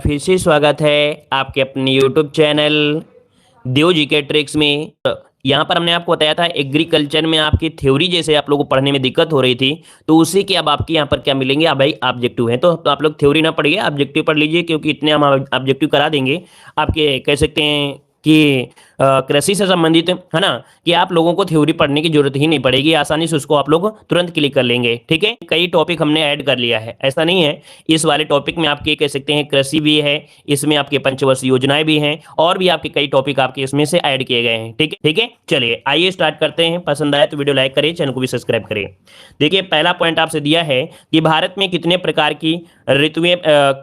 फिर से स्वागत है आपके अपने YouTube चैनल देव जी के ट्रिक्स में। यहाँ पर हमने आपको बताया था एग्रीकल्चर में आपकी थ्योरी जैसे आप लोगों को पढ़ने में दिक्कत हो रही थी, तो उसी के अब आपके यहाँ पर क्या मिलेंगे। अब भाई ऑब्जेक्टिव है तो आप लोग थ्योरी ना पढ़िए, ऑब्जेक्टिव पढ़ लीजिए, क्योंकि इतने हम ऑब्जेक्टिव करा देंगे आपके, कह सकते हैं कि कृषि से संबंधित है ना, कि आप लोगों को थ्योरी पढ़ने की जरूरत ही नहीं पड़ेगी, आसानी से उसको आप लोग तुरंत क्लिक कर लेंगे। ठीक है, कई टॉपिक हमने ऐड कर लिया है, ऐसा नहीं है। इस वाले टॉपिक में आपके कह सकते हैं कृषि भी है, इसमें आपके पंचवर्षीय योजनाएं भी हैं, और भी आपके कई टॉपिक आपके इसमें से ऐड किए गए हैं। ठीक है ठीक है, चलिए आइए स्टार्ट करते हैं। पसंद आए तो वीडियो लाइक करें, चैनल को भी सब्सक्राइब करें। देखिए पहला पॉइंट आपसे दिया है कि भारत में कितने प्रकार की ऋतुएं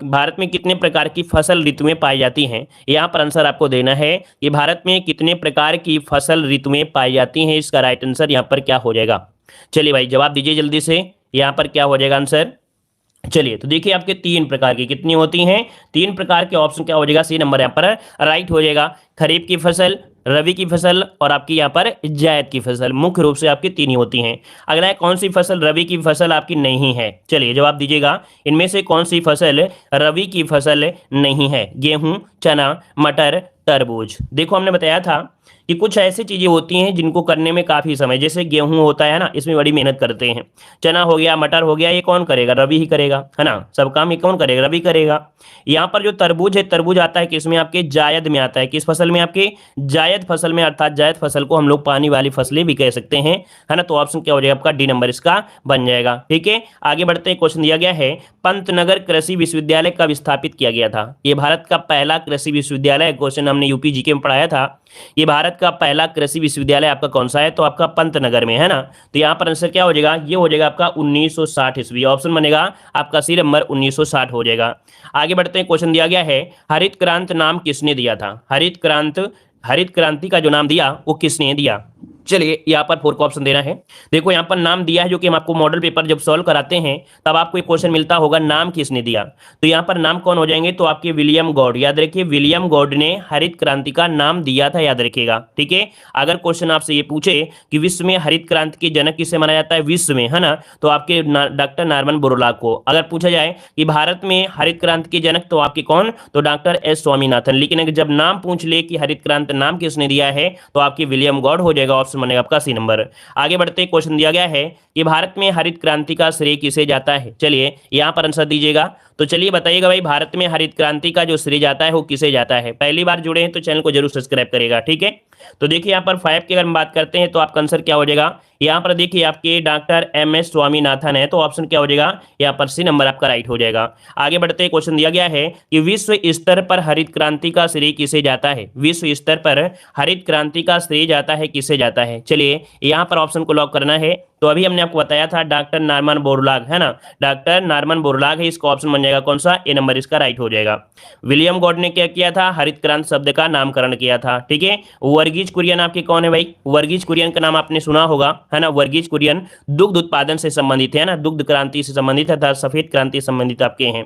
भारत में कितने प्रकार की फसल ऋतुएं पाई जाती हैं। यहाँ पर आंसर आपको देना है कि भारत में कितने प्रकार की फसल ऋतुएं पाई जाती हैं। इसका राइट आंसर यहाँ पर क्या हो जाएगा। चलिए भाई जवाब दीजिए जल्दी से, यहाँ पर क्या हो जाएगा आंसर। चलिए तो देखिए आपके तीन प्रकार की कितनी होती हैं, तीन प्रकार के ऑप्शन क्या हो जाएगा, सी नंबर यहाँ पर राइट हो जाएगा। खरीफ की फसल, रबी की फसल और आपकी यहाँ पर जायद की फसल, मुख्य रूप से आपकी तीन ही होती हैं। अगला है कौन सी फसल रबी की फसल आपकी नहीं है। चलिए जवाब दीजिएगा, इनमें से कौन सी फसल रबी की फसल नहीं है। गेहूं, चना, मटर, तरबूज। देखो हमने बताया था कि कुछ ऐसी चीजें होती हैं जिनको करने में काफी समय, जैसे गेहूं होता है ना, इसमें बड़ी मेहनत करते हैं। चना हो गया, मटर हो गया, ये कौन करेगा, रबी ही करेगा, है ना, सब काम ये कौन करेगा, रबी करेगा। यहाँ पर जो तरबूज है, तरबूज आता है किसमें, आपके जायद में आता है। किस फसल में, आपके जायद फसल में, अर्थात जायद फसल को हम लोग पानी वाली फसलें भी कह सकते हैं, है ना। तो ऑप्शन क्या हो जाएगा आपका, डी नंबर इसका बन जाएगा। ठीक है, आगे बढ़ते हैं। क्वेश्चन दिया गया है पंतनगर कृषि विश्वविद्यालय कब स्थापित किया गया था। ये भारत का पहला कृषि विश्वविद्यालय, क्वेश्चन हमने यूपी जीके में पढ़ाया था। ये भारत का पहला कृषि विश्वविद्यालय आपका कौन सा है, तो आपका पंतनगर में, है ना। तो यहाँ पर आंसर क्या हो जाएगा, ये हो जाएगा आपका 1960 ईस्वी। ऑप्शन बनेगा आपका सी नंबर 1960 हो जाएगा। आगे बढ़ते हैं। क्वेश्चन दिया गया है हरित क्रांति नाम किसने दिया था। हरित क्रांति का जो नाम दिया वो किसने दिया। चलिए यहाँ पर फोर का ऑप्शन देना है। देखो यहाँ पर नाम दिया है, जो कि हम आपको मॉडल पेपर जब सॉल्व कराते हैं तब आपको एक क्वेश्चन मिलता होगा, नाम किसने दिया। तो यहाँ पर नाम कौन हो जाएंगे, तो आपके विलियम गॉड। याद रखिए विलियम गॉड ने हरित क्रांति का नाम दिया था, याद रखिएगा। ठीक है, अगर क्वेश्चन आपसे ये पूछे कि विश्व में हरित क्रांति के जनक किसे माना जाता है, विश्व में, है ना, तो आपके डॉक्टर नॉर्मन बोरलॉग को। अगर पूछा जाए कि भारत में हरित क्रांति के जनक, तो आपके कौन, तो डॉक्टर एस स्वामीनाथन। लेकिन अगर जब नाम पूछ ले कि हरित क्रांति नाम किसने दिया है, तो आपके विलियम गॉड हो जाएगा। ऑप्शन बनेगा आपका सी नंबर। आगे बढ़ते हैं। क्वेश्चन दिया गया है कि भारत में हरित क्रांति का श्रेय किसे जाता है। चलिए यहां पर आंसर दीजिएगा। तो चलिए बताइएगा भाई, भारत में हरित क्रांति का जो श्रेय जाता है वो किसे जाता है। पहली बार जुड़े हैं तो चैनल को जरूर सब्सक्राइब करेगा। ठीक है, तो देखिए यहाँ पर 5 की अगर हम बात करते हैं तो आपका आंसर क्या हो जाएगा। यहाँ पर देखिए आपके डॉक्टर एम एस स्वामीनाथन है, तो ऑप्शन क्या हो जाएगा, यहाँ पर सी नंबर आपका राइट हो जाएगा। आगे बढ़ते हैं। क्वेश्चन दिया गया है कि विश्व स्तर पर हरित क्रांति का श्रेय किसे जाता है। विश्व स्तर पर हरित क्रांति का श्रेय जाता है किसे जाता है। चलिए यहाँ पर ऑप्शन को लॉक करना है। तो अभी हमने आपको बताया था डॉक्टर नॉर्मन बोरलॉग, है ना, डॉक्टर नॉर्मन बोरलॉग है। इसका ऑप्शन बन जाएगा कौन सा, ए नंबर इसका राइट हो जाएगा। विलियम गॉड ने क्या किया था, हरित क्रांति शब्द का नामकरण किया था। ठीक है, वर्गीज कुरियन आपके कौन है भाई, वर्गीज कुरियन का नाम आपने सुना होगा, है ना। वर्गीज कुरियन दुग्ध उत्पादन से संबंधित है ना, दुग्ध क्रांति से संबंधित है, सफेद क्रांति से संबंधित आपके हैं।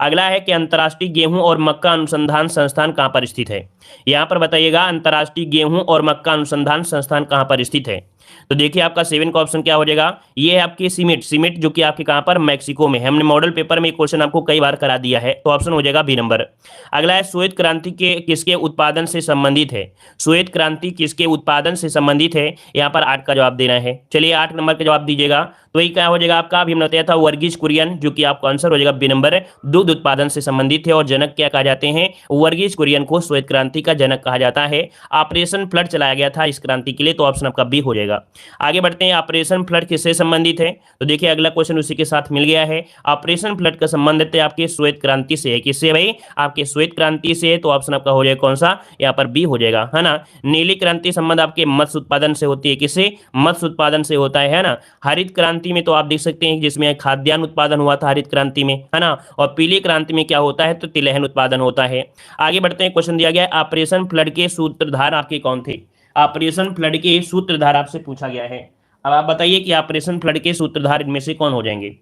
अगला है कि अंतर्राष्ट्रीय गेहूं और मक्का अनुसंधान संस्थान कहां पर स्थित है। यहां पर बताइएगा अंतर्राष्ट्रीय गेहूं और मक्का अनुसंधान संस्थान कहां पर स्थित है। तो देखिए आपका 7 का ऑप्शन क्या हो जाएगा, ये है आपकी सीमेट जो कि आपके कहां पर, मैक्सिको में। हमने मॉडल पेपर में क्वेश्चन आपको कई बार करा दिया है, तो ऑप्शन हो जाएगा बी नंबर। अगला है श्वेत क्रांति के किसके उत्पादन से संबंधित है। श्वेत क्रांति किसके उत्पादन से संबंधित है, यहाँ पर 8 का जवाब देना है। चलिए 8 नंबर का जवाब दीजिएगा। तो ये क्या हो जाएगा आपका, अभी हमने बताया था वर्गीज कुरियन, जो कि आपका आंसर हो जाएगा बी नंबर, दुग्ध उत्पादन से संबंधित है। और जनक क्या कहा जाते हैं, वर्गीज कुरियन को श्वेत क्रांति का जनक कहा जाता है। ऑपरेशन फ्लड चलाया गया था इस क्रांति के लिए, तो ऑप्शन आपका बी हो जाएगा। आगे बढ़ते हैं। ऑपरेशन फ्लड किससे संबंधित है, तो देखिए अगला क्वेश्चन उसी के साथ मिल गया है। ऑपरेशन फ्लड का संबंध आपके श्वेत क्रांति से है। किससे भाई, आपके श्वेत क्रांति से, तो ऑप्शन आपका हो जाएगा कौन सा, यहाँ पर बी हो जाएगा, है ना। नीली क्रांति संबंध आपके मत्स्य उत्पादन से होती है। किससे, मत्स्य उत्पादन से होता है ना। हरित क्रांति में तो आप देख सकते हैं जिसमें खाद्यान्न उत्पादन हुआ था हरित क्रांति में, है ना। और पीली क्रांति में क्या होता है, तो तिलहन उत्पादन होता है। आगे बढ़ते हैं। क्वेश्चन दिया गया है ऑपरेशन फ्लड के सूत्रधार आपके कौन थे। ऑपरेशन फ्लड के सूत्रधार आपसे पूछा गया है। अब आप बताइए कि ऑपरेशन फ्लड के सूत्रधार इनमें से कौन हो जाएंगे।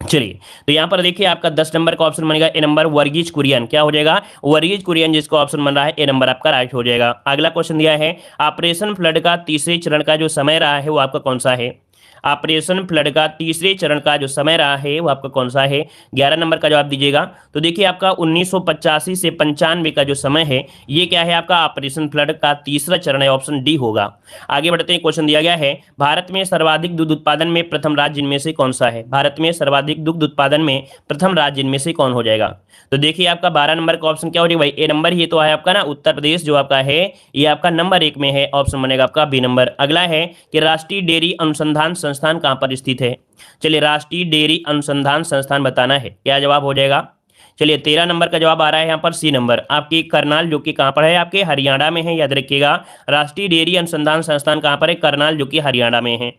चलिए तो यहां पर देखिए आपका 10 नंबर का ऑप्शन बनेगा ए नंबर, वर्गीज कुरियन। क्या हो जाएगा, वर्गीज कुरियन, जिसका ऑप्शन बन रहा है ए नंबर आपका राइट हो जाएगा। अगला क्वेश्चन दिया है ऑपरेशन फ्लड का तीसरे चरण का जो समय रहा है वो आपका कौन सा है। ऑपरेशन फ्लड का तीसरे चरण का जो समय रहा है वो आपका कौन सा है? 11 नंबर का जवाब दीजिएगा। तो देखिए आपका 1985 से 95 का जो समय है ये क्या है? आपका ऑपरेशन फ्लड का तीसरा चरण है, ऑप्शन डी होगा। आगे बढ़ते हैं, क्वेश्चन दिया गया है भारत में सर्वाधिक दूध उत्पादन में प्रथम राज्य इनमें से कौन सा है? भारत में सर्वाधिक दुग्ध उत्पादन में प्रथम राज्य इनमें से कौन हो जाएगा? तो देखिए आपका 12 नंबर का ऑप्शन क्या हो जाएगा भाई? ए नंबर ही तो है आपका ना, उत्तर प्रदेश जो आपका है ये आपका नंबर 1 में है, ऑप्शन बनेगा आपका बी नंबर। अगला है कि राष्ट्रीय डेयरी अनुसंधान संस्थान कहाँ पर स्थित है? चलिए राष्ट्रीय डेयरी अनुसंधान संस्थान बताना है, क्या जवाब हो जाएगा? चलिए 13 नंबर का जवाब आ रहा है यहाँ पर सी नंबर, आपकी करनाल जो कि कहाँ पर है? आपके हरियाणा में है, याद रखिएगा। राष्ट्रीय डेयरी अनुसंधान संस्थान कहाँ पर है? करनाल जो कि हरियाणा में है।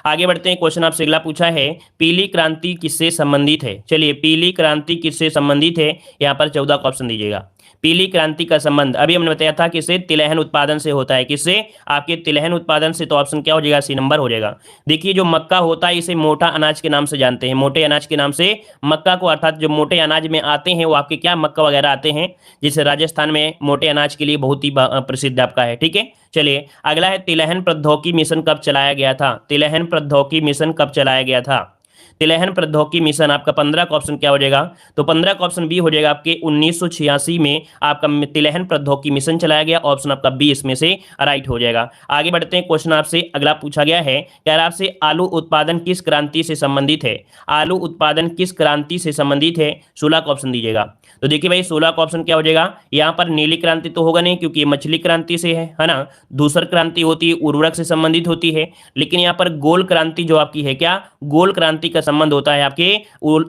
आगे बढ़ते हैं, क्वेश्चन आपसे अगला पूछा है पीली क्रांति किससे संबंधित है? चलिए पीली क्रांति किससे संबंधित है? यहाँ पर 14 का ऑप्शन दीजिएगा। पीली क्रांति का संबंध अभी हमने बताया था किससे? तिलहन उत्पादन से होता है। किससे? आपके तिलहन उत्पादन से, तो ऑप्शन क्या हो जाएगा? सी नंबर हो जाएगा। देखिए जो मक्का होता है इसे मोटा अनाज के नाम से जानते हैं, मोटे अनाज के नाम से मक्का को, अर्थात जो मोटे अनाज में आते हैं वो आपके क्या मक्का वगैरह आते हैं, जिसे राजस्थान में मोटे अनाज के लिए बहुत ही प्रसिद्ध आपका है। ठीक है, चलिए अगला है तिलहन प्रौद्योगिकी मिशन कब चलाया गया था? तिलहन प्रौद्योगिकी मिशन कब चलाया गया था? तिलहन प्रौद्योगिकी मिशन आपका 15 का ऑप्शन क्या हो जाएगा? तो 15 का ऑप्शन बी हो जाएगा। आपके 1986 में आपका तिलहन प्रौद्योगिकी मिशन चलाया गया, ऑप्शन आपका बी इसमें से राइट हो जाएगा। आगे बढ़ते हैं, क्वेश्चन आपसे अगला पूछा गया है क्या आपसे आलू उत्पादन किस क्रांति से संबंधित है? आलू उत्पादन किस क्रांति से संबंधित है? 16 का ऑप्शन दीजिएगा। तो देखिए भाई 16 का ऑप्शन क्या हो जाएगा? यहाँ पर नीली क्रांति तो होगा नहीं क्योंकि ये मछली क्रांति से है ना। धूसर क्रांति होती है, उर्वरक से संबंधित होती है, लेकिन यहाँ पर गोल क्रांति जो आपकी है, क्या गोल क्रांति का संबंध होता है आपके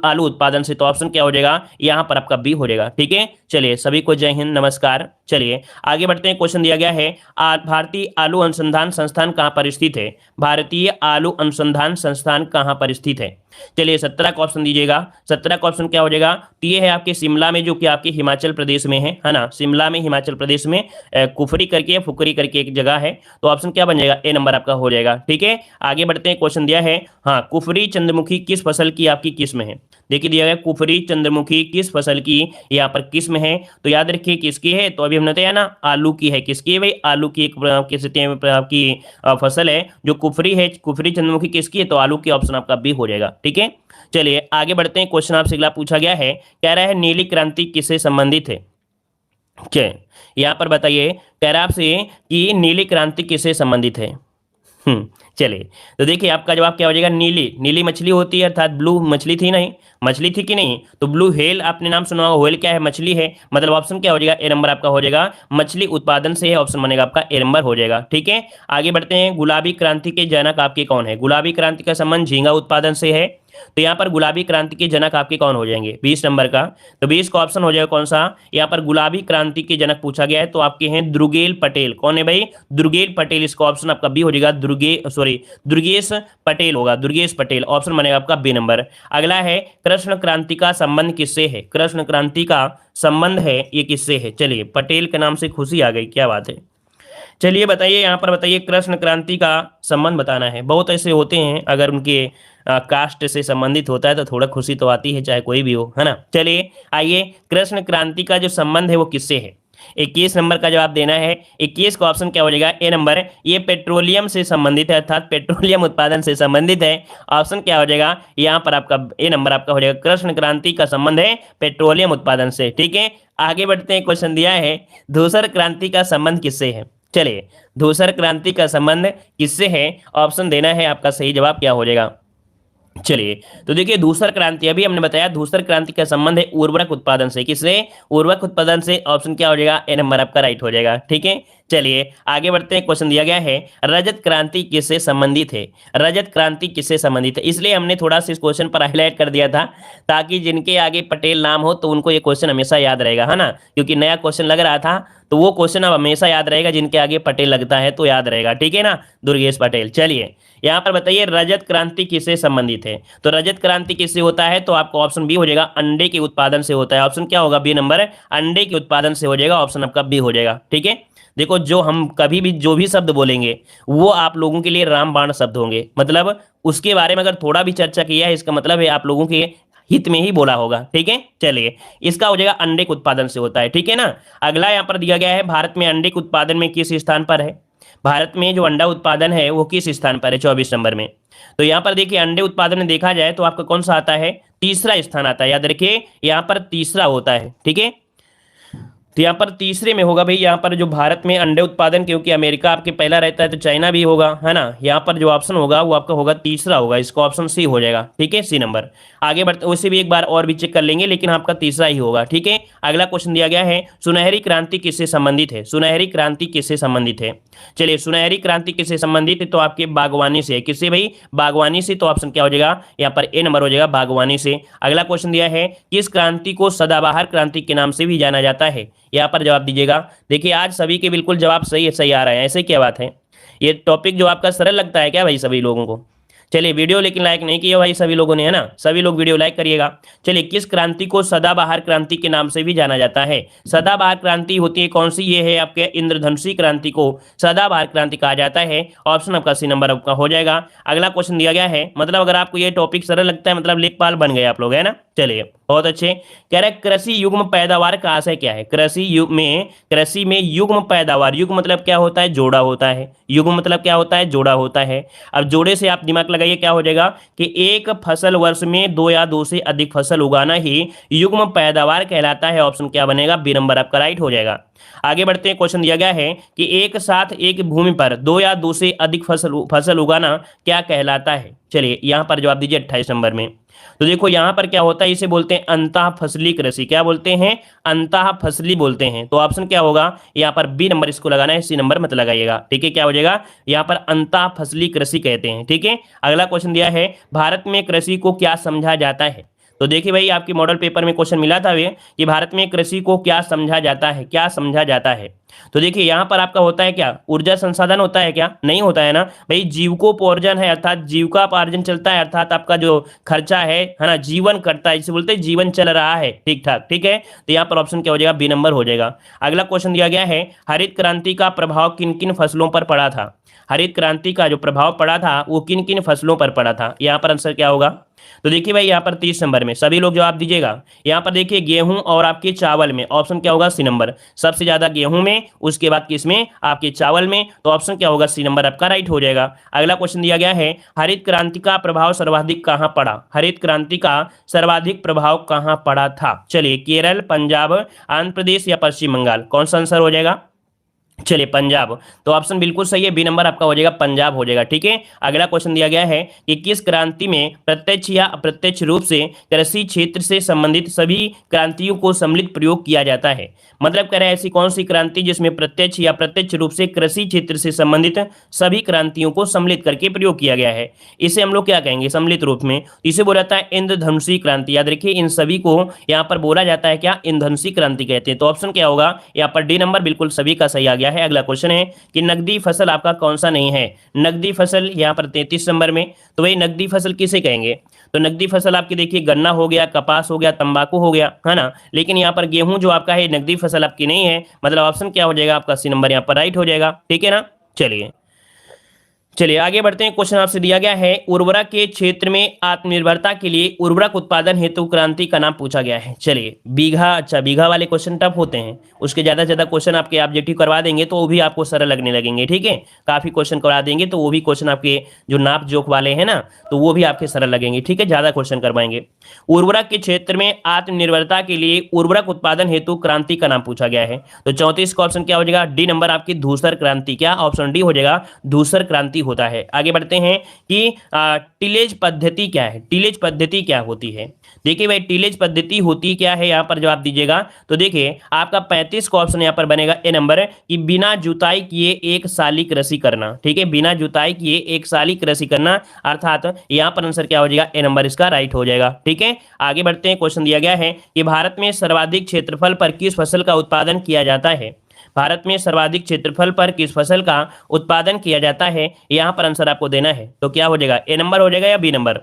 आलू उत्पादन से, तो ऑप्शन क्या हो जाएगा? यहाँ पर आपका बी हो जाएगा। ठीक है, चलिए सभी को जय हिंद, नमस्कार। चलिए आगे बढ़ते हैं, क्वेश्चन दिया गया है भारतीय आलू अनुसंधान संस्थान कहाँ पर स्थित है? भारतीय आलू अनुसंधान संस्थान कहाँ पर स्थित है? चलिए 17 का ऑप्शन दीजिएगा। 17 का ऑप्शन क्या हो जाएगा? तो ये है आपके शिमला में, जो कि आपके हिमाचल प्रदेश में है ना। शिमला में, हिमाचल प्रदेश में कुफरी करके, फुकरी करके एक जगह है, तो ऑप्शन क्या बन जाएगा? ए नंबर आपका हो जाएगा। ठीक है, आगे बढ़ते हैं, क्वेश्चन दिया है हाँ कुफरी चंद्रमुखी किस फसल की आपकी किस्म है? देखिए दिया गया कुफरी चंद्रमुखी किस फसल की यहाँ पर किस्म है, तो याद रखिए किसकी है? तो अभी हमने बताया ना आलू की है। किसकी है भाई? आलू की एक आपकी फसल है जो कुफरी है। कुफरी चंद्रमुखी किसकी है? तो आलू की, ऑप्शन आपका बी हो जाएगा। ठीक है, चलिए आगे बढ़ते हैं, क्वेश्चन आपसे अगला पूछा गया है कह रहा है नीली क्रांति किससे संबंधित है? क्या यहाँ पर बताइए, कह रहा है आपसे कि नीली क्रांति किससे संबंधित है? चलिए तो देखिए आपका जवाब क्या हो जाएगा? नीली, नीली मछली होती है, अर्थात ब्लू मछली थी, नहीं मछली थी कि नहीं? तो ब्लू व्हेल आपने नाम सुना होगा, व्हेल क्या है? मछली है, मतलब ऑप्शन क्या हो जाएगा? ए नंबर आपका हो जाएगा। मछली उत्पादन से है, ऑप्शन बनेगा आपका ए नंबर हो जाएगा। ठीक है, आगे बढ़ते हैं, गुलाबी क्रांति के जनक आपके कौन है? गुलाबी क्रांति का संबंध झींगा उत्पादन से है, तो यहाँ पर गुलाबी क्रांति के जनक आपके कौन हो जाएंगे? 20 नंबर का, तो 20 का ऑप्शन हो जाएगा कौन सा? यहाँ पर गुलाबी क्रांति के जनक पूछा गया है, तो आपके हैं दुर्गेल पटेल। कौन है भाई? दुर्गेल पटेल, इसका ऑप्शन आपका बी हो जाएगा। दुर्गेश पटेल होगा, दुर्गेश पटेल, ऑप्शन बनेगा आपका बी नंबर। अगला है कृष्ण क्रांति का संबंध किससे है? कृष्ण क्रांति का संबंध है ये किससे है? चलिए पटेल के नाम से खुशी आ गई, क्या बात है। चलिए बताइए, यहाँ पर बताइए कृष्ण क्रांति का संबंध बताना है। बहुत ऐसे होते हैं अगर उनके कास्ट से संबंधित होता है तो थोड़ा खुशी तो आती है, चाहे कोई भी हो, है ना। चलिए आइए, कृष्ण क्रांति का जो संबंध है वो किससे है? 21 नंबर का जवाब देना है। 21 का ऑप्शन क्या हो जाएगा? ए नंबर, ये पेट्रोलियम से संबंधित है, अर्थात पेट्रोलियम उत्पादन से संबंधित है। ऑप्शन क्या हो जाएगा यहाँ पर? आपका ए नंबर आपका हो जाएगा। कृष्ण क्रांति का संबंध है पेट्रोलियम उत्पादन से। ठीक है, आगे बढ़ते हैं, क्वेश्चन दिया है धूसर क्रांति का संबंध किससे है? चलिए धूसर क्रांति का संबंध किससे है? ऑप्शन देना है, आपका सही जवाब क्या हो जाएगा? चलिए तो देखिए धूसर क्रांति, अभी हमने बताया धूसर क्रांति का संबंध है उर्वरक उत्पादन से। किससे? उर्वरक उत्पादन से, ऑप्शन क्या हो जाएगा? ए नंबर आपका राइट हो जाएगा। ठीक है, चलिए आगे बढ़ते हैं, क्वेश्चन दिया गया है रजत क्रांति किससे संबंधित है? रजत क्रांति किससे संबंधित है? इसलिए हमने थोड़ा सा इस क्वेश्चन पर हाईलाइट कर दिया था ताकि जिनके आगे पटेल नाम हो तो उनको ये क्वेश्चन हमेशा याद रहेगा, है ना, क्योंकि नया क्वेश्चन लग रहा था तो वो क्वेश्चन अब हमेशा याद रहेगा, जिनके आगे पटेल लगता है तो याद रहेगा। ठीक है ना, दुर्गेश पटेल। चलिए यहाँ पर बताइए रजत क्रांति किससे संबंधित है? तो रजत क्रांति किससे होता है? तो आपको ऑप्शन बी हो जाएगा, अंडे के उत्पादन से होता है। ऑप्शन क्या होगा? बी नंबर, अंडे के उत्पादन से हो जाएगा, ऑप्शन आपका बी हो जाएगा। ठीक है, देखो जो हम कभी भी जो भी शब्द बोलेंगे वो आप लोगों के लिए रामबाण शब्द होंगे, मतलब उसके बारे में अगर थोड़ा भी चर्चा किया है इसका मतलब है आप लोगों के हित में ही बोला होगा। ठीक है, चलिए इसका हो जाएगा अंडे के उत्पादन से होता है। ठीक है ना, अगला यहाँ पर दिया गया है भारत में अंडे के उत्पादन में किस स्थान पर है? भारत में जो अंडा उत्पादन है वो किस स्थान पर है 24 नंबर में। तो यहाँ पर देखिए अंडे उत्पादन में देखा जाए तो आपका कौन सा आता है, तीसरा स्थान आता है। याद रखिए यहाँ पर तीसरा होता है, ठीक है। तो यहाँ पर तीसरे में होगा भाई, यहाँ पर जो भारत में अंडे उत्पादन, क्योंकि अमेरिका आपके पहला रहता है तो चाइना भी होगा, है ना। यहाँ पर जो ऑप्शन होगा वो आपका होगा तीसरा होगा, इसका ऑप्शन सी हो जाएगा, ठीक है, सी नंबर। आगे बढ़ते उसे भी एक बार और भी चेक कर लेंगे, लेकिन आपका तीसरा ही होगा, ठीक है। अगला क्वेश्चन दिया गया है, सुनहरी क्रांति किससे संबंधित है, सुनहरी क्रांति किससे संबंधित है। चलिए सुनहरी क्रांति किससे संबंधित है, तो आपके बागवानी से। किससे भाई, बागवानी से। तो ऑप्शन क्या हो जाएगा यहाँ पर, ए नंबर हो जाएगा, बागवानी से। अगला क्वेश्चन दिया है, किस क्रांति को सदाबहार क्रांति के नाम से भी जाना जाता है, यहाँ पर जवाब दीजिएगा। देखिए आज सभी के बिल्कुल जवाब सही आ रहे हैं, ऐसे क्या बात है। ये टॉपिक जो आपका सरल लगता है क्या भाई सभी लोगों को। चलिए वीडियो लेकिन लाइक नहीं किया भाई सभी लोगों ने, है ना, सभी लोग वीडियो लाइक करिएगा। चलिए किस क्रांति को सदाबहार क्रांति के नाम से भी जाना जाता है, सदाबहार क्रांति होती है कौन सी, ये है आपके इंद्रधनुषी क्रांति को सदाबहार क्रांति कहा जाता है। ऑप्शन आपका सी नंबर आपका हो जाएगा। अगला क्वेश्चन दिया गया है, मतलब अगर आपको ये टॉपिक सरल लगता है मतलब लेखपाल बन गए आप लोग, है ना। चलिए बहुत अच्छे। कह रहे कृषि युग्म पैदावार का आशय क्या है, कृषि में युग्म पैदावार, युग्म मतलब क्या होता है, जोड़ा होता है। युग्म मतलब क्या होता है, जोड़ा होता है। अब जोड़े से आप दिमाग लगाइए क्या हो जाएगा कि एक फसल वर्ष में दो या दो से अधिक फसल उगाना ही युग्म पैदावार कहलाता है। ऑप्शन क्या बनेगा, बी नंबर आपका राइट हो जाएगा। आगे बढ़ते हैं, क्वेश्चन दिया गया है कि एक साथ एक भूमि पर दो या दो से अधिक फसल उगाना क्या कहलाता है। चलिए यहाँ पर जवाब दीजिए 28 नंबर में। तो देखो यहाँ पर क्या होता है, इसे बोलते हैं अंतः फसली कृषि। क्या बोलते हैं, अंतः फसली बोलते हैं। तो ऑप्शन क्या होगा यहाँ पर, बी नंबर इसको लगाना है, सी नंबर मत लगाइएगा, ठीक है। क्या हो जाएगा यहाँ पर, अंतः फसली कृषि कहते हैं, ठीक है। अगला क्वेश्चन दिया है, भारत में कृषि को क्या समझा जाता है। तो देखिए भाई आपके मॉडल पेपर में क्वेश्चन मिला था वे कि भारत में कृषि को क्या समझा जाता है, क्या समझा जाता है। तो देखिए यहाँ पर आपका होता है क्या, ऊर्जा संसाधन होता है क्या, नहीं होता है ना भाई। जीविकोपार्जन है, अर्थात जीविकोपार्जन चलता है, अर्थात आपका जो खर्चा है ना, जीवन करता है, इसे बोलते हैं जीवन चल रहा है ठीक ठाक, ठीक है। तो यहाँ पर ऑप्शन क्या हो जाएगा, बी नंबर हो जाएगा। अगला क्वेश्चन दिया गया है, हरित क्रांति का प्रभाव किन किन फसलों पर पड़ा था। हरित क्रांति का जो प्रभाव पड़ा था वो किन किन फसलों पर पड़ा था, यहाँ पर आंसर क्या होगा। तो देखिए भाई यहाँ पर 30 नंबर में सभी लोग जवाब दीजिएगा। यहाँ पर देखिए गेहूं और आपके चावल में, ऑप्शन क्या होगा, सी नंबर। सबसे ज्यादा गेहूं में, उसके बाद किसमें, आपके चावल में। तो ऑप्शन क्या होगा, सी नंबर आपका राइट हो जाएगा। अगला क्वेश्चन दिया गया है, हरित क्रांति का प्रभाव सर्वाधिक कहां पड़ा। हरित क्रांति का सर्वाधिक प्रभाव कहां पड़ा था। चलिए केरल, पंजाब, आंध्र प्रदेश या पश्चिम बंगाल, कौन सा आंसर हो जाएगा। चलिए पंजाब। तो ऑप्शन बिल्कुल सही है, बी नंबर आपका हो जाएगा, पंजाब हो जाएगा, ठीक है। अगला क्वेश्चन दिया गया है कि किस क्रांति में प्रत्यक्ष या अप्रत्यक्ष रूप से कृषि क्षेत्र से संबंधित सभी क्रांतियों को सम्मिलित प्रयोग किया जाता है। मतलब कह रहे हैं ऐसी कौन सी क्रांति जिसमें प्रत्यक्ष या अप्रत्यक्ष रूप से कृषि क्षेत्र से संबंधित सभी क्रांतियों को सम्मिलित करके प्रयोग किया गया है। इसे हम लोग क्या कहेंगे, सम्मिलित रूप में। इसे बोला जाता है इंद्रधनुषी क्रांति। याद रखिए इन सभी को यहाँ पर बोला जाता है क्या, इंद्रधनुषी क्रांति कहते हैं। तो ऑप्शन क्या होगा यहाँ पर, डी नंबर बिल्कुल सभी का सही आ गया है। अगला क्वेश्चन है कि नकदी फसल आपका कौन सा नहीं है। नकदी फसल यहाँ पर 33 नंबर में। तो भाई नकदी फसल किसे कहेंगे, तो नकदी फसल आपकी देखिए गन्ना हो गया, कपास हो गया, तंबाकू हो गया, है ना। लेकिन यहाँ पर गेहूं जो आपका है नकदी फसल आपकी नहीं है। मतलब ऑप्शन क्या हो जाएगा आपका, सी नंबर यहाँ पर राइट हो जाएगा, ठीक है ना। चलिए आगे बढ़ते हैं। क्वेश्चन आपसे दिया गया है, उर्वरक के क्षेत्र में आत्मनिर्भरता के लिए उर्वरक उत्पादन हेतु क्रांति का नाम पूछा गया है। चलिए बीघा, अच्छा बीघा वाले क्वेश्चन टफ होते हैं, उसके ज्यादा से ज्यादा क्वेश्चन आपके ऑब्जेक्टिव करवा देंगे तो वो भी आपको सरल लगने लगेंगे, ठीक है। काफी क्वेश्चन करवा देंगे तो वो भी क्वेश्चन आपके जो नाप जोक वाले हैं ना तो वो भी आपके सरल लगेंगे, ठीक है, ज्यादा क्वेश्चन करवाएंगे। उर्वरक के क्षेत्र में आत्मनिर्भरता के लिए उर्वरक उत्पादन हेतु क्रांति का नाम पूछा गया है। तो 34 का ऑप्शन क्या हो जाएगा, डी नंबर आपकी धूसर क्रांति। क्या ऑप्शन डी हो जाएगा, धूसर क्रांति होता है। आगे बढ़ते हैं कि टिलेज पद्धति क्या है। टिलेज पद्धति क्या होती है, देखिए भाई टिलेज पद्धति होती क्या है, यहाँ पर जवाब दीजिएगा। तो देखिए आपका 35 का ऑप्शन यहाँ पर बनेगा ए नंबर, कि बिना जुताई किए एक साली कृषि करना, ठीक है, बिना जुताई किए एक साली कृषि करना, अर्थात यहाँ पर आंसर क्या हो जाएगा, ए नंबर इसका राइट हो जाएगा, ठीक है। आगे बढ़ते हैं। क्वेश्चन दिया गया है कि भारत में सर्वाधिक क्षेत्रफल पर किस फसल का उत्पादन किया जाता है। भारत में सर्वाधिक क्षेत्रफल पर किस फसल का उत्पादन किया जाता है, यहाँ पर आंसर आपको देना है। तो क्या हो जाएगा, ए नंबर हो जाएगा या बी नंबर,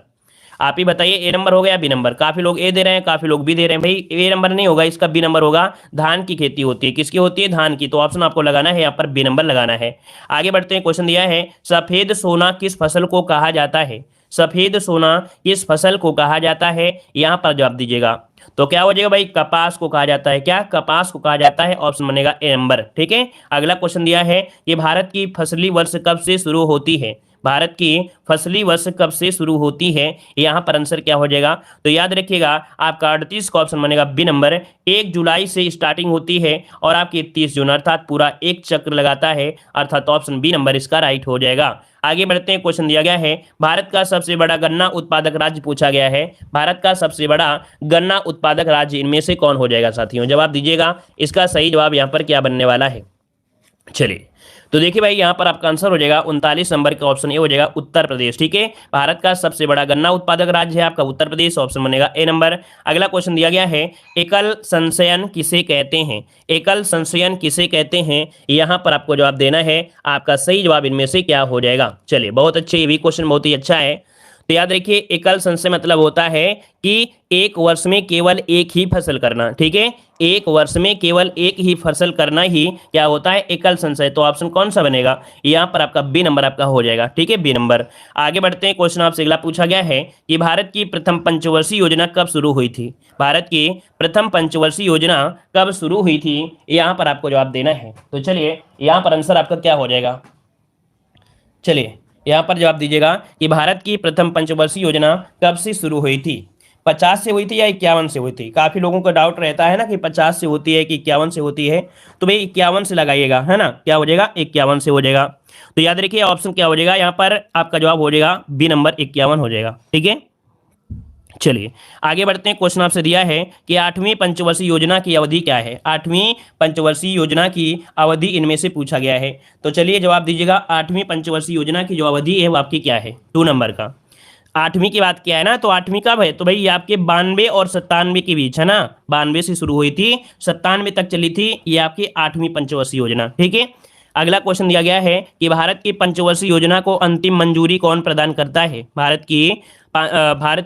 आप ही बताइए, ए नंबर होगा या बी नंबर। काफी लोग ए दे रहे हैं, काफी लोग बी दे रहे हैं। भाई ए नंबर नहीं होगा, इसका बी नंबर होगा। धान की खेती होती है, किसकी होती है, धान की। तो ऑप्शन आपको लगाना है यहाँ पर, बी नंबर लगाना है। आगे बढ़ते हैं। क्वेश्चन दिया है, सफेद सोना किस फसल को कहा जाता है। सफेद सोना किस फसल को कहा जाता है, यहाँ पर जवाब दीजिएगा। तो क्या हो जाएगा भाई, कपास को कहा जाता है, क्या कपास को कहा जाता है, ऑप्शन बनेगा ए नंबर। ठीक है, अगला क्वेश्चन दिया है कि भारत की फसली वर्ष कब से शुरू होती है, भारत की फसली वर्ष कब से शुरू होती है, यहाँ पर आंसर क्या हो जाएगा, तो याद रखिएगा आपका 38 का ऑप्शन बनेगा बी नंबर। 1 जुलाई से स्टार्टिंग होती है और आपकी 30 जून, अर्थात पूरा एक चक्र लगाता है, अर्थात ऑप्शन बी नंबर इसका राइट हो जाएगा। आगे बढ़ते हैं, क्वेश्चन दिया गया है भारत का सबसे बड़ा गन्ना उत्पादक राज्य पूछा गया है, भारत का सबसे बड़ा गन्ना उत्पादक राज्य इनमें से कौन हो जाएगा साथियों, जवाब दीजिएगा। इसका सही जवाब यहाँ पर क्या बनने वाला है, चलिए तो देखिए भाई यहाँ पर आपका आंसर हो जाएगा 39 नंबर का ऑप्शन ए हो जाएगा उत्तर प्रदेश। ठीक है, भारत का सबसे बड़ा गन्ना उत्पादक राज्य है आपका उत्तर प्रदेश, ऑप्शन बनेगा ए नंबर। अगला क्वेश्चन दिया गया है एकल संशयन किसे कहते हैं, एकल संशयन किसे कहते हैं, यहाँ पर आपको जवाब देना है, आपका सही जवाब इनमें से क्या हो जाएगा। चलिए बहुत अच्छे, ये भी क्वेश्चन बहुत ही अच्छा है। तो याद रखिए एकल संशय मतलब होता है कि एक वर्ष में केवल एक ही फसल करना। ठीक है, एक वर्ष में केवल एक ही फसल करना ही क्या होता है, एकल संशय। तो ऑप्शन कौन सा बनेगा, यहाँ पर आपका बी नंबर आपका हो जाएगा। ठीक है, बी नंबर। आगे बढ़ते हैं, क्वेश्चन आपसे अगला पूछा गया है कि भारत की प्रथम पंचवर्षीय योजना कब शुरू हुई थी, भारत की प्रथम पंचवर्षीय योजना कब शुरू हुई थी, यहाँ पर आपको जवाब देना है। तो चलिए यहाँ पर आंसर आपका क्या हो जाएगा, चलिए यहाँ पर जवाब दीजिएगा कि भारत की प्रथम पंचवर्षीय योजना कब से शुरू हुई थी, 50 से हुई थी या 51 से हुई थी। काफी लोगों को डाउट रहता है ना कि 50 से होती है कि 51 से होती है, तो भाई 51 से लगाइएगा, है ना, क्या हो जाएगा 51 से हो जाएगा। तो याद रखिए ऑप्शन क्या हो जाएगा, यहाँ पर आपका जवाब हो जाएगा बी नंबर 51 हो जाएगा। ठीक है, चलिए आगे बढ़ते हैं, क्वेश्चन आपसे दिया है कि 8वीं पंचवर्षीय योजना की अवधि क्या है, 8वीं पंचवर्षीय योजना की अवधि इनमें से पूछा गया है। तो चलिए जवाब दीजिएगा, 8वीं पंचवर्षीय योजना की जो अवधि है वो आपकी क्या है, 2 नंबर का। 8वीं की बात किया है ना, तो 8वीं कब है, तो भाई ये आपके 92 और 97 के बीच है ना, 92 से शुरू हुई थी 97 तक चली थी, ये आपकी 8वीं पंचवर्षीय योजना। ठीक है, अगला क्वेश्चन दिया गया है कि भारत की पंचवर्षीय योजना को अंतिम मंजूरी कौन प्रदान करता है, भारत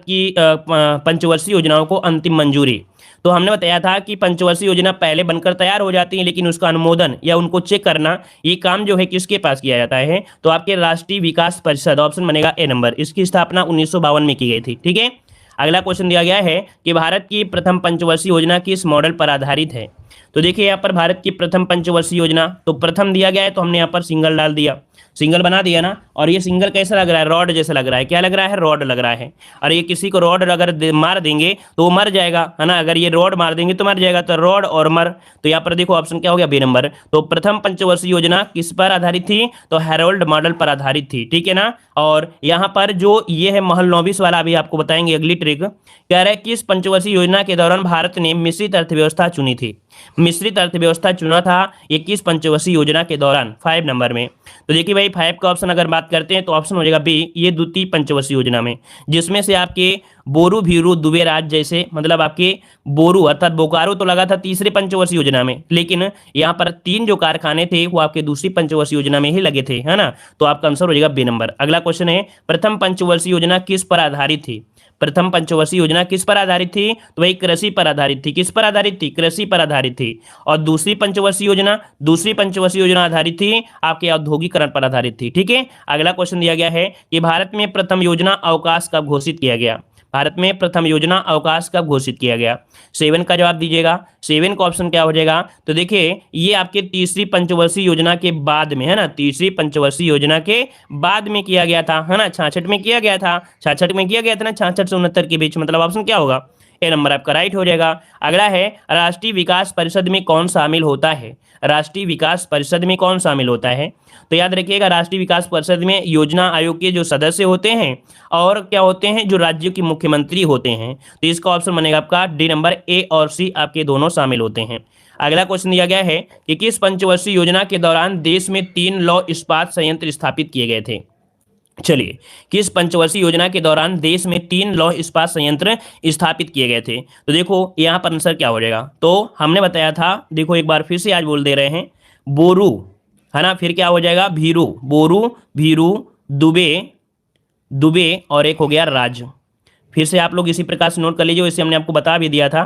की पंचवर्षीय योजनाओं को अंतिम मंजूरी। तो हमने बताया था कि पंचवर्षीय योजना पहले बनकर तैयार हो जाती है, लेकिन उसका अनुमोदन या उनको चेक करना ये काम जो है किसके पास किया जाता है, तो आपके राष्ट्रीय विकास परिषद, ऑप्शन बनेगा ए नंबर। इसकी स्थापना 1952 में की गई थी। ठीक है, अगला क्वेश्चन दिया गया है कि भारत की प्रथम पंचवर्षीय योजना किस मॉडल पर आधारित है। तो देखिए यहाँ पर भारत की प्रथम पंचवर्षीय योजना, तो प्रथम दिया गया है तो हमने यहाँ पर सिंगल डाल दिया, सिंगल बना दिया ना। और ये सिंगल कैसा लग रहा है, रॉड जैसा लग रहा है, क्या लग रहा है, रॉड लग रहा है। और ये किसी को रॉड अगर मार देंगे तो वो मर जाएगा, है ना, अगर ये रॉड मार देंगे तो मर जाएगा, तो रॉड और मर। तो यहाँ पर देखो ऑप्शन क्या हो गया, बी नंबर। तो प्रथम पंचवर्षीय योजना किस पर आधारित थी, तो हैरोल्ड मॉडल पर आधारित थी। ठीक है ना, और यहाँ पर जो ये है महल नौबिस वाला, अभी आपको बताएंगे अगली ट्रिक। कह रहा है किस पंचवर्षीय योजना के दौरान भारत ने मिश्रित अर्थव्यवस्था चुनी थी, मिश्रित अर्थव्यवस्था चुना था ये किस पंचवर्षीय योजना के दौरान, 5 नंबर में। तो देखिए भाई 5 का ऑप्शन अगर बात करते हैं तो ऑप्शन हो जाएगा बी, ये द्वितीय पंचवर्षीय योजना में, जिसमें से आपके बोरू भीरू दुबे राज जैसे, मतलब आपके बोरू अर्थात बोकारो तो लगा था तीसरे पंचवर्षीय योजना में, लेकिन यहाँ पर 3 जो कारखाने थे वो आपके दूसरी पंचवर्षीय योजना में ही लगे थे, है ना। तो आपका आंसर हो जाएगा बी नंबर। अगला क्वेश्चन है प्रथम पंचवर्षीय योजना किस पर आधारित थी, प्रथम पंचवर्षीय योजना किस पर आधारित थी, तो वही कृषि पर आधारित थी। किस पर आधारित थी, कृषि पर आधारित थी। और दूसरी पंचवर्षीय योजना आधारित थी आपके औद्योगिकरण पर आधारित थी। ठीक है, अगला क्वेश्चन दिया गया है कि भारत में प्रथम योजना अवकाश कब घोषित किया गया, भारत में प्रथम योजना अवकाश कब घोषित किया गया, 7 का जवाब दीजिएगा। 7 का ऑप्शन क्या हो जाएगा, तो देखिए ये आपके तीसरी पंचवर्षीय योजना के बाद में, है ना, तीसरी पंचवर्षीय योजना के बाद में किया गया था, है ना, 66 में किया गया था, 66 में किया गया था ना, 66 से 69 के बीच, मतलब ऑप्शन क्या होगा, ए नंबर आपका राइट हो जाएगा। अगला है राष्ट्रीय विकास परिषद में कौन शामिल होता है, राष्ट्रीय विकास परिषद में कौन शामिल होता है। तो याद रखिएगा राष्ट्रीय विकास परिषद में योजना आयोग के जो सदस्य होते हैं और क्या होते हैं, जो राज्यों के मुख्यमंत्री होते हैं। तो इसका ऑप्शन बनेगा आपका डी नंबर, ए और सी आपके दोनों शामिल होते हैं। अगला क्वेश्चन दिया गया है कि किस पंचवर्षीय योजना के दौरान देश में 3 लौह इस्पात संयंत्र स्थापित किए गए थे। चलिए किस पंचवर्षीय योजना के दौरान देश में 3 लौह इस्पात संयंत्र स्थापित किए गए थे। तो देखो यहाँ पर आंसर क्या हो जाएगा, तो हमने बताया था, देखो एक बार फिर से आज बोल दे रहे हैं, बोरू, है ना, फिर क्या हो जाएगा भीरू, बोरू भीरू दुबे और एक हो गया राज। फिर से आप लोग इसी प्रकार से नोट कर लीजिए, वैसे हमने आपको बता भी दिया था।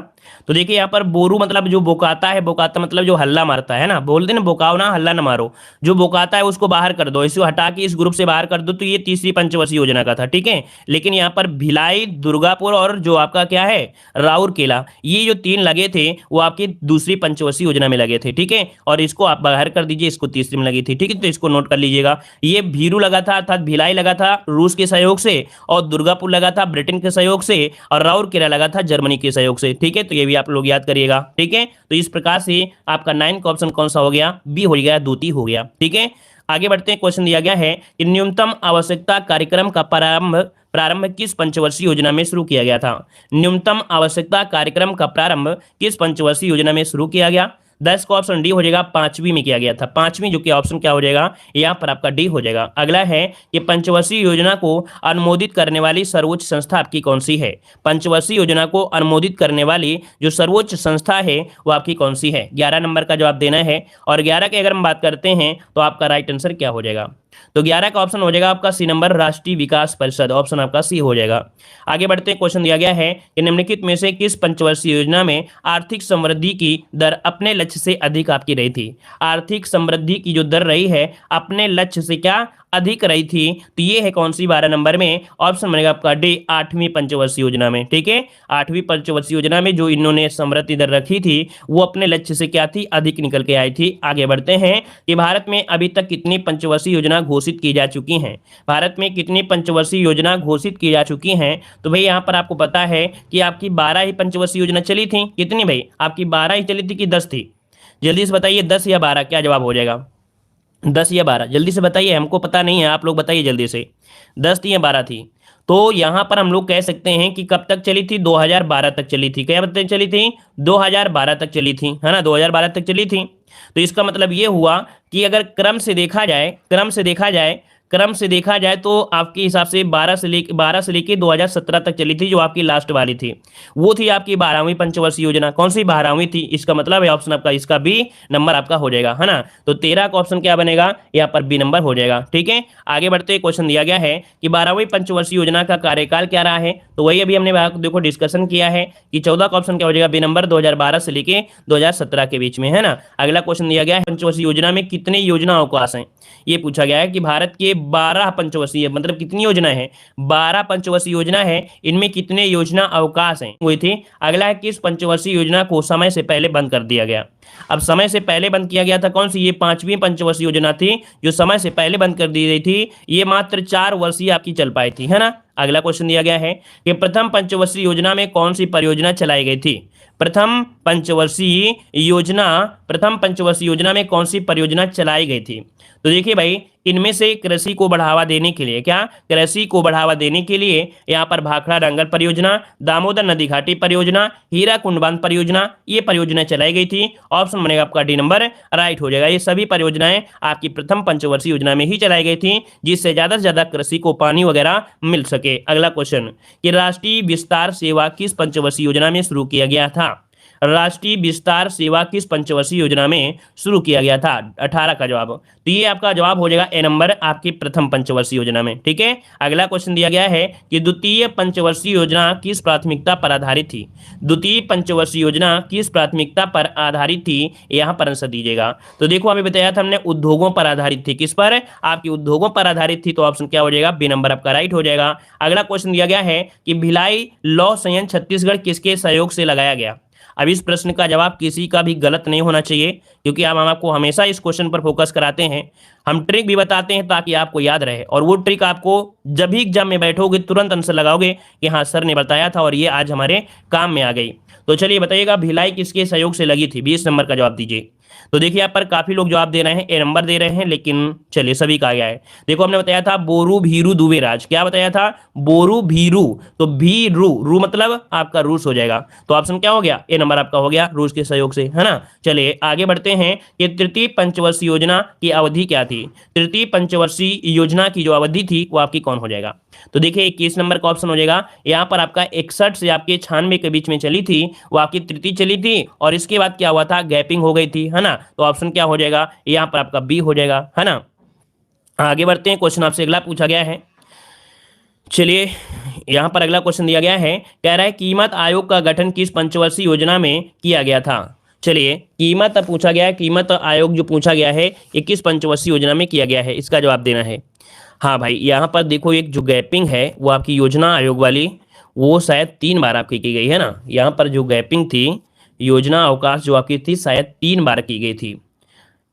तो देखिए यहाँ पर बोरू मतलब जो बोकाता है, बोकाता मतलब जो हल्ला मारता है ना, बोलते ना बोकाओ ना हल्ला ना मारो, जो बोकाता है उसको बाहर कर दो, इसको हटा के इस ग्रुप से बाहर कर दो। तो ये तीसरी पंचवर्षीय योजना का था, ठीक है। लेकिन यहाँ पर भिलाई, दुर्गापुर और जो आपका क्या है राउरकेला, ये जो तीन लगे थे वो आपकी दूसरी पंचवर्षीय योजना में लगे थे, ठीक है। और इसको आप बाहर कर दीजिए, इसको तीसरी में लगी थी, ठीक है। तो इसको नोट कर लीजिएगा। ये भीरू लगा था अर्थात भिलाई लगा था रूस के सहयोग से, और दुर्गापुर लगा था ब्रिटेन के सहयोग से, और राउरकेला लगा था जर्मनी के सहयोग से, ठीक है। तो ये भी आप लोग याद करिएगा, ठीक है। तो इस प्रकार से आपका 9 का ऑप्शन कौन सा हो गया, बी हो गया, द्वितीय हो गया, ठीक है। आगे बढ़ते हैं। क्वेश्चन दिया गया है कि न्यूनतम आवश्यकता कार्यक्रम का प्रारंभ प्रारंभ किस पंचवर्षीय योजना में शुरू किया गया था। न्यूनतम आवश्यकता कार्यक्रम का प्रारंभ किस पंचवर्षीय योजना में शुरू किया गया। 10 का ऑप्शन डी हो जाएगा, पांचवी में किया गया था। पांचवी जो कि ऑप्शन क्या हो जाएगा, यहाँ पर आपका डी हो जाएगा। अगला है कि पंचवर्षीय योजना को अनुमोदित करने वाली सर्वोच्च संस्था आपकी कौन सी है। पंचवर्षीय योजना को अनुमोदित करने वाली जो सर्वोच्च संस्था है वो आपकी कौन सी है। 11 नंबर का जवाब देना है। और 11 की अगर हम बात करते हैं तो आपका राइट आंसर क्या हो जाएगा, तो 11 का ऑप्शन हो जाएगा आपका सी नंबर, राष्ट्रीय विकास परिषद, ऑप्शन आपका सी हो जाएगा। आगे बढ़ते हैं। क्वेश्चन दिया गया है कि निम्नलिखित में से किस पंचवर्षीय योजना में आर्थिक समृद्धि की दर अपने लक्ष्य से अधिक आपकी रही थी। आर्थिक समृद्धि की जो दर रही है अपने लक्ष्य से क्या अधिक रही थी, तो ये है कौन सी 12 नंबर में, ऑप्शन बनेगा आपका डी, 8वीं पंचवर्षीय योजना में, ठीक है। 8वीं पंचवर्षीय योजना में जो इन्होंने समृद्धि दर रखी थी वो अपने लक्ष्य से क्या थी, अधिक निकल के आई थी। आगे बढ़ते हैं कि भारत में अभी तक कितनी पंचवर्षीय योजना घोषित की जा चुकी हैं। भारत में कितनी पंचवर्षीय योजना घोषित की जा चुकी हैं, तो भाई यहाँ पर आपको पता है कि आपकी 12 ही पंचवर्षीय योजना चली थी। कितनी भाई, आपकी 12 ही चली थी कि 10 थी, जल्दी से बताइए, 10 या 12, क्या जवाब हो जाएगा, 10 या 12, जल्दी से बताइए, हमको पता नहीं है, आप लोग बताइए जल्दी से, 10 थी या 12 थी। तो यहां पर हम लोग कह सकते हैं कि कब तक चली थी, 2012 तक चली थी। क्या तक चली थी, 2012 तक चली थी, है ना, 2012 तक चली थी। तो इसका मतलब ये हुआ कि अगर क्रम से देखा जाए तो आपके हिसाब से 12 से लेके 2017 तक चली थी, जो आपकी लास्ट वाली थी वो थी आपकी 12वीं पंचवर्षीय योजना। कौन सी 12वीं थी, इसका मतलब है ऑप्शन आपका इसका बी नंबर आपका हो जाएगा, है ना। तो 13 का ऑप्शन क्या बनेगा, यहाँ पर बी नंबर हो जाएगा, ठीक है। आगे बढ़ते हुए क्वेश्चन दिया गया है कि 12वीं पंचवर्षीय योजना का कार्यकाल क्या रहा है, तो वही अभी हमने देखो डिस्कशन किया है कि 14 का ऑप्शन क्या हो जाएगा, बी नंबर, 2012 से लेके 2017 के बीच में, है ना। अगला क्वेश्चन दिया गया है पंचवर्षीय योजना में कितने योजना अवकाश हैं, ये पूछा गया है कि भारत के 12 पंचवर्षीय मतलब कितनी योजना है, 12 पंचवर्षीय योजना है, इनमें कितने योजना अवकाश हैं हुई थी। अगला है किस पंचवर्षीय योजना को समय से पहले बंद कर दिया गया। अब समय से पहले बंद किया गया था कौन सी, ये 5वीं पंचवर्षीय योजना थी जो समय से पहले बंद कर दी गई थी। ये मात्र 4 वर्षीय आपकी चल पाई थी, है ना। अगला क्वेश्चन दिया गया है कि प्रथम पंचवर्षीय योजना में कौन सी परियोजना चलाई गई थी। प्रथम पंचवर्षीय योजना में कौन सी परियोजना चलाई गई थी। तो देखिए भाई, इनमें से कृषि को बढ़ावा देने के लिए यहाँ पर भाखड़ा डांगर परियोजना, दामोदर नदी घाटी परियोजना, हीराकुंड बांध परियोजना, ये परियोजना चलाई गई थी। ऑप्शन बनेगा आपका डी नंबर, राइट हो जाएगा। ये सभी परियोजनाएं आपकी प्रथम पंचवर्षीय योजना में ही चलाई गई थी, जिससे ज्यादा से ज्यादा कृषि को पानी वगैरह मिल सके। अगला क्वेश्चन कि राष्ट्रीय विस्तार सेवा किस पंचवर्षीय योजना में शुरू किया गया था। राष्ट्रीय विस्तार सेवा किस पंचवर्षीय योजना में शुरू किया गया था, 18 का जवाब। तो ये आपका जवाब हो जाएगा ए नंबर, आपकी प्रथम पंचवर्षीय योजना में, ठीक है। अगला क्वेश्चन दिया गया है कि द्वितीय पंचवर्षीय योजना किस प्राथमिकता पर आधारित थी। द्वितीय पंचवर्षीय योजना किस प्राथमिकता पर आधारित थी, यहाँ पर आंसर दीजिएगा। तो देखो अभी बताया था हमने, उद्योगों पर आधारित थी। किस पर, आपकी उद्योगों पर आधारित थी, तो ऑप्शन क्या हो जाएगा, बी नंबर आपका राइट हो जाएगा। अगला क्वेश्चन दिया गया है कि भिलाई लौह संयंत्र छत्तीसगढ़ किसके सहयोग से लगाया गया। अब इस प्रश्न का जवाब किसी का भी गलत नहीं होना चाहिए, क्योंकि हम आपको हमेशा इस क्वेश्चन पर फोकस कराते हैं। हम ट्रिक भी बताते हैं ताकि आपको याद रहे, और वो ट्रिक आपको जब भी एग्जाम में बैठोगे तुरंत आंसर लगाओगे कि हाँ सर ने बताया था और ये आज हमारे काम में आ गई। तो चलिए बताइएगा, भिलाई किसके सहयोग से लगी थी, 20 नंबर का जवाब दीजिए। तो देखिए यहाँ पर काफी लोग जवाब दे रहे हैं, ए नंबर दे रहे हैं, लेकिन चलिए सभी का आ गया है। देखो हमने बताया था बोरू भीरू दुबे राज, क्या बताया था, बोरू भीरू, तो भीरू, रू मतलब आपका रूस हो जाएगा। तो ऑप्शन क्या हो गया, ए नंबर आपका हो गया, रूस के सहयोग से, है ना। चलिए आगे बढ़ते हैं कि तृतीय पंचवर्षीय योजना की अवधि क्या थी। तृतीय पंचवर्षीय योजना की जो अवधि थी वो आपकी कौन हो जाएगा। तो देखिए 21 नंबर का ऑप्शन हो जाएगा। यहाँ पर आपका 61 से आपके 96 के बीच में चली थी, वो आपकी तृतीय चली थी, और इसके बाद क्या हुआ था, गैपिंग हो गई थी, है ना। तो ऑप्शन क्या हो जाएगा, यहाँ पर आपका बी हो जाएगा, है ना। आगे बढ़ते हैं, क्वेश्चन आपसे अगला पूछा गया है चलिए यहाँ पर अगला क्वेश्चन दिया गया है, कह रहा है कीमत आयोग का गठन किस पंचवर्षीय योजना में किया गया था। चलिए कीमत पूछा गया है, कीमत आयोग जो पूछा गया है ये किस पंचवर्षीय योजना में किया गया है, इसका जवाब देना है। हाँ भाई, यहाँ पर देखो एक जो गैपिंग है वो आपकी योजना आयोग वाली वो शायद 3 बार आपकी की गई है ना। यहाँ पर जो गैपिंग थी योजना अवकाश जो आपकी थी शायद 3 बार की गई थी।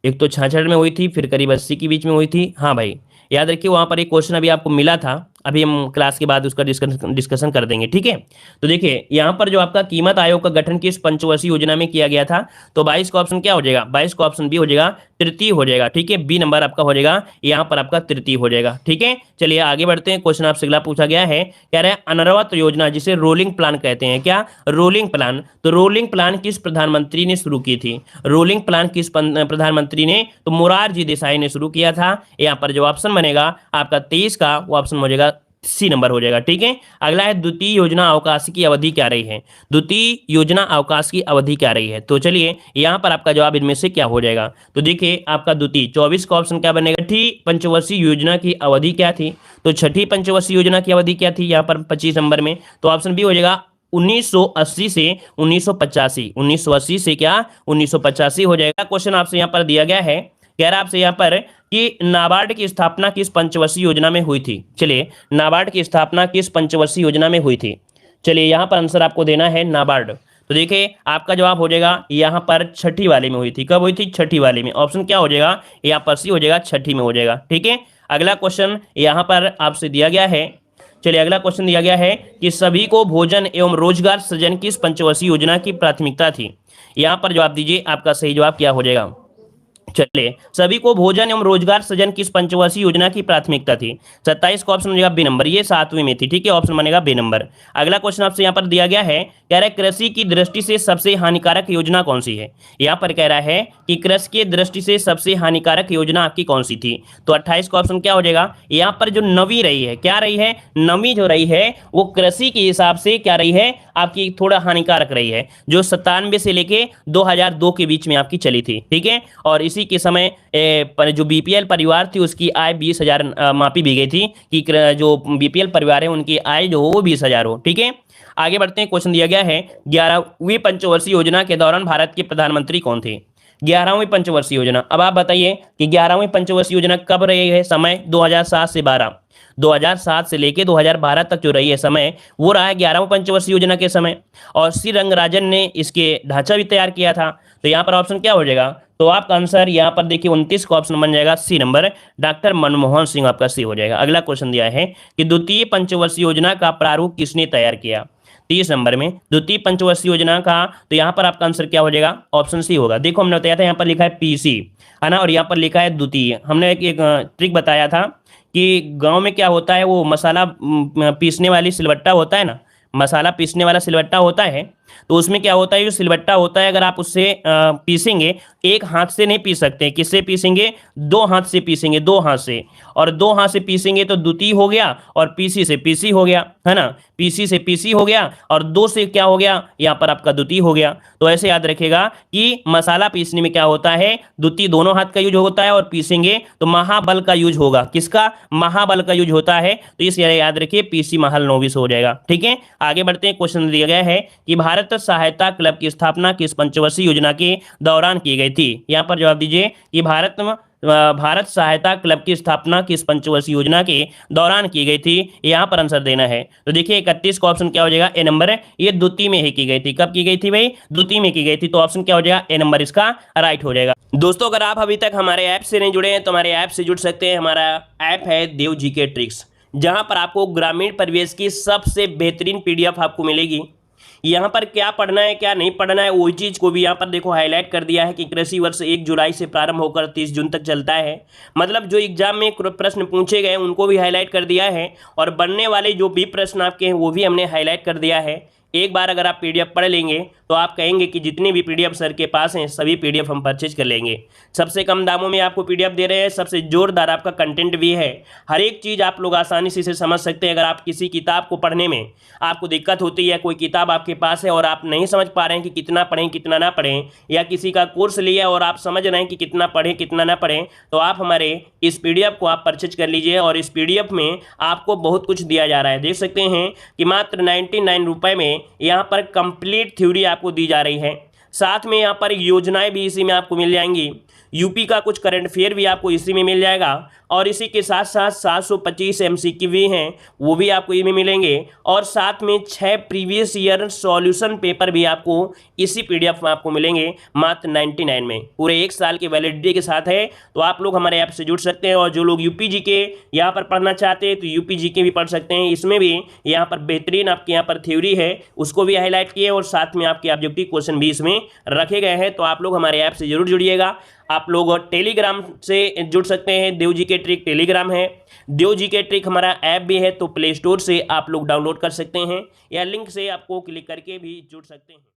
एक तो 66 में हुई थी, फिर करीब 80 के बीच में हुई थी। हाँ भाई, याद रखिए वहाँ पर एक क्वेश्चन अभी आपको मिला था, अभी हम क्लास के बाद उसका डिस्कशन कर देंगे, ठीक है। तो देखिए यहाँ पर जो आपका कीमत आयोग का गठन किस पंचवर्षीय योजना में किया गया था, तो 22 का ऑप्शन क्या हो जाएगा, 22 का ऑप्शन बी हो जाएगा, तृतीय हो जाएगा, ठीक है। बी नंबर आपका हो जाएगा, यहाँ पर आपका तृतीय हो जाएगा, ठीक है। चलिए आगे बढ़ते हैं, क्वेश्चन आपसे अगला पूछा गया है, कह रहा है अनवरत योजना जिसे रोलिंग प्लान कहते हैं, क्या रोलिंग प्लान, तो रोलिंग प्लान किस प्रधानमंत्री ने शुरू की थी, रोलिंग प्लान किस प्रधानमंत्री ने, तो मोरारजी देसाई ने शुरू किया था। यहाँ पर जो ऑप्शन बनेगा आपका 23 का वो ऑप्शन हो जाएगा, सी नंबर हो जाएगा, ठीक है। अगला है द्वितीय योजना अवकाश की अवधि क्या रही है, द्वितीय योजना अवकाश की अवधि क्या रही है, तो चलिए यहाँ पर आपका जवाब इनमें से क्या हो जाएगा, तो देखिए आपका द्वितीय 24 का ऑप्शन क्या बनेगा, छठी पंचवर्षीय योजना की अवधि क्या थी, तो छठी पंचवर्षीय योजना की अवधि क्या थी यहाँ पर 25 नंबर में, तो ऑप्शन बी हो जाएगा 1980 से 1985, 1980 से क्या 1985 हो जाएगा। क्वेश्चन आपसे यहाँ पर दिया गया है, कह रहा है आपसे यहाँ पर कि नाबार्ड की स्थापना किस पंचवर्षीय योजना में हुई थी। चलिए नाबार्ड की स्थापना किस पंचवर्षीय योजना में हुई थी, चलिए यहाँ पर आंसर आपको देना है नाबार्ड। तो देखिए आपका जवाब हो जाएगा यहाँ पर छठी वाले में हुई थी, कब हुई थी, छठी वाले में, ऑप्शन क्या हो जाएगा यहाँ पर सी हो जाएगा, छठी में हो जाएगा, ठीक है। अगला क्वेश्चन यहाँ पर आपसे दिया गया है, चलिए अगला क्वेश्चन दिया गया है कि सभी को भोजन एवं रोजगार सृजन किस पंचवर्षीय योजना की प्राथमिकता थी, यहाँ पर जवाब दीजिए, आपका सही जवाब क्या हो जाएगा। चलिए सभी को भोजन एवं रोजगार सृजन किस पंचवर्षीय योजना की प्राथमिकता थी, 27 का ऑप्शन बनेगा बी नंबर, ये 7वीं में थी, ठीक है, ऑप्शन बनेगा बी नंबर। अगला क्वेश्चन आपसे यहाँ पर दिया गया है, कह रहा है कृषि की दृष्टि से सबसे हानिकारक योजना कौन सी है, यहाँ पर कह रहा है कि कृषि की दृष्टि से सबसे हानिकारक योजना आपकी कौन सी थी, तो 28 का ऑप्शन क्या हो जाएगा, यहाँ पर जो नमी रही है, क्या रही है, नमी जो रही है वो कृषि के हिसाब से क्या रही है आपकी थोड़ा हानिकारक रही है, जो 97 से लेके 2002 के बीच में आपकी चली थी, ठीक है। और इसी के समय जो बीपीएल परिवार थी उसकी आय 20,000 मापी भी गई थी कि जो बीपीएल परिवार है उनकी आय जो हो वो 20,000 हो, ठीक है। आगे बढ़ते हैं, क्वेश्चन दिया गया है 11वीं पंचवर्षीय योजना के दौरान भारत के प्रधानमंत्री कौन थे, 11वीं पंचवर्षीय योजना। अब आप बताइए कि 11वीं पंचवर्षीय योजना कब रही है, समय 2007 से 12, 2007 से लेके 2012 तक जो रही है समय वो रहा है 11वें पंचवर्षीय योजना के समय, और सी रंगराजन ने इसके ढांचा भी तैयार किया था। तो यहाँ पर ऑप्शन क्या हो जाएगा, तो आपका आंसर यहाँ पर देखिए 29 का ऑप्शन बन जाएगा C number, doctor Manmohan Singh आपका सी हो जाएगा। अगला क्वेश्चन दिया है कि द्वितीय पंचवर्षीय योजना का प्रारूप किसने तैयार किया, 30 नंबर में द्वितीय पंचवर्षीय योजना का, तो यहाँ पर आपका आंसर क्या हो जाएगा, ऑप्शन सी होगा। देखो हमने बताया था यहाँ पर लिखा है पीसी है ना, और यहाँ पर लिखा है द्वितीय। हमने एक ट्रिक बताया था कि गांव में क्या होता है, वो मसाला पीसने वाली सिलबट्टा होता है ना, मसाला पीसने वाला सिलबट्टा होता है, तो उसमें क्या होता है, जो सिलबट्टा होता है अगर आप उससे पीसेंगे, एक हाथ से नहीं पीस सकते, किससे पीसेंगे, 2 हाथ से पीसेंगे, 2 हाथ से, और 2 हाथ से पीसेंगे तो द्वितीय हो गया, और पीसी से पीसी हो गया, है ना, पीसी से पीसी हो गया, और 2 से क्या हो गया, यहाँ पर आपका द्वितीय हो गया। तो ऐसे याद रखेगा कि मसाला पीसने में क्या होता है, द्वितीय दोनों हाथ का यूज होता है, और पीसेंगे तो महाबल का यूज होगा, किसका, महाबल का यूज होता है, तो इस याद रखिए पीसी महल नोविस हो जाएगा, ठीक है। आगे बढ़ते हैं, क्वेश्चन दिया गया है कि भारत सहायता क्लब की स्थापना किस पंचवर्षीय योजना के दौरान की गई थी, यहाँ पर जवाब दीजिए कि भारत सहायता क्लब की स्थापना किस पंचवर्षीय योजना के दौरान की गई थी, यहाँ पर आंसर देना है। तो देखिए 31 का ऑप्शन क्या हो जाएगा, ए नंबर, ये द्वितीय में ही की गई थी, कब की गई थी भाई, द्वितीय में की गई थी, तो ऑप्शन क्या हो जाएगा, ए नंबर इसका राइट हो जाएगा। दोस्तों अगर आप अभी तक हमारे ऐप से नहीं जुड़े हैं तो हमारे ऐप से जुड़ सकते हैं। हमारा ऐप है देव जीके ट्रिक्स, जहां पर आपको ग्रामीण परिवेश की सबसे बेहतरीन पीडीएफ आपको मिलेगी। यहाँ पर क्या पढ़ना है क्या नहीं पढ़ना है वही चीज़ को भी यहाँ पर देखो हाईलाइट कर दिया है कि कृषि वर्ष 1 जुलाई से प्रारंभ होकर 30 जून तक चलता है। मतलब जो एग्जाम में प्रश्न पूछे गए उनको भी हाईलाइट कर दिया है, और बनने वाले जो भी प्रश्न आपके हैं वो भी हमने हाईलाइट कर दिया है। एक बार अगर आप पीडीएफ पढ़ लेंगे तो आप कहेंगे कि जितनी भी पीडीएफ सर के पास हैं सभी पीडीएफ हम परचेज कर लेंगे। सबसे कम दामों में आपको पीडीएफ दे रहे हैं, सबसे जोरदार आपका कंटेंट भी है। हर एक चीज़ आप लोग आसानी से इसे समझ सकते हैं। अगर आप किसी किताब को पढ़ने में आपको दिक्कत होती है, कोई किताब आपके पास है और आप नहीं समझ पा रहे हैं कि कितना पढ़ें कितना ना पढ़ें, या किसी का कोर्स लिया और आप समझ रहे हैं कि कितना पढ़ें कितना ना पढ़ें, तो आप हमारे इस पीडीएफ को आप परचेज कर लीजिए। और इस पीडीएफ में आपको बहुत कुछ दिया जा रहा है। देख सकते हैं कि मात्र 99 रुपये में यहाँ पर कंप्लीट थ्योरी आपको दी जा रही है। साथ में यहाँ पर योजनाएं भी इसी में आपको मिल जाएंगी। यूपी का कुछ करंट अफेयर भी आपको इसी में मिल जाएगा, और इसी के साथ साथ 725 एमसीक्यू भी हैं, वो भी आपको इनमें मिलेंगे। और साथ में 6 प्रीवियस ईयर सॉल्यूशन पेपर भी आपको इसी पीडीएफ में आपको मिलेंगे मात्र 99 में। पूरे 1 साल की वैलिडिटी के साथ है। तो आप लोग हमारे ऐप से जुड़ सकते हैं। और जो लोग यूपी जीके यहाँ पर पढ़ना चाहते हैं तो यूपी जीके भी पढ़ सकते हैं। इसमें भी यहाँ पर बेहतरीन आपके यहाँ पर थ्योरी है, उसको भी हाईलाइट किए, और साथ में आपके ऑब्जेक्टिव क्वेश्चन भी इसमें रखे गए हैं। तो आप लोग हमारे ऐप से जरूर जुड़िएगा। आप लोग टेलीग्राम से जुड़ सकते हैं, देव जी के ट्रिक टेलीग्राम है। देव जी के ट्रिक हमारा ऐप भी है, तो प्ले स्टोर से आप लोग डाउनलोड कर सकते हैं, या लिंक से आपको क्लिक करके भी जुड़ सकते हैं।